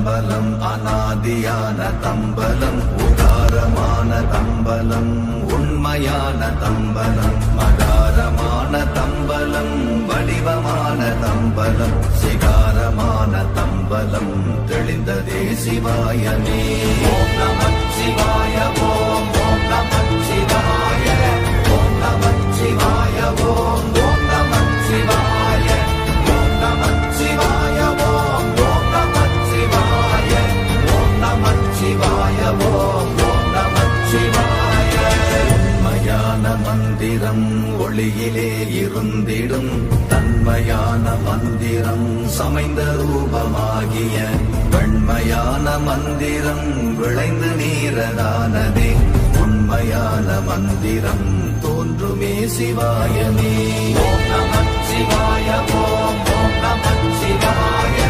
தம்பலம் அநாதியான தம்பலம் உதாரமான தம்பலம் உண்மையான தம்பலம் மகாரமான தம்பலம் வடிவமான தம்பலம் சிகாரமான தம்பலம் தெளிந்ததே சிவாயமே. ஓம் நமः சிவாய ஓம் ஓம் நமः சிவாய ஓம் நமः சிவாய ஓம் ஓம் நமः சிவாய ஓம் நமः சிவாய ஓம் ஓம் நமः சிவாய ஓம் நமः சிவாய ஓம் ஓம் நமः சிவாய. உண்மையான மந்திரம் ஒளியிலே இருந்திடும் தன்மையான மந்திரம் சமைந்த ரூபமாகிய வெண்மையான மந்திரம் விளைந்து நீரதானதே உண்மையான மந்திரம் தோன்றுமே சிவாயமே. ஓம் நமः சிவாய ஓம் ஓம் நமः சிவாய.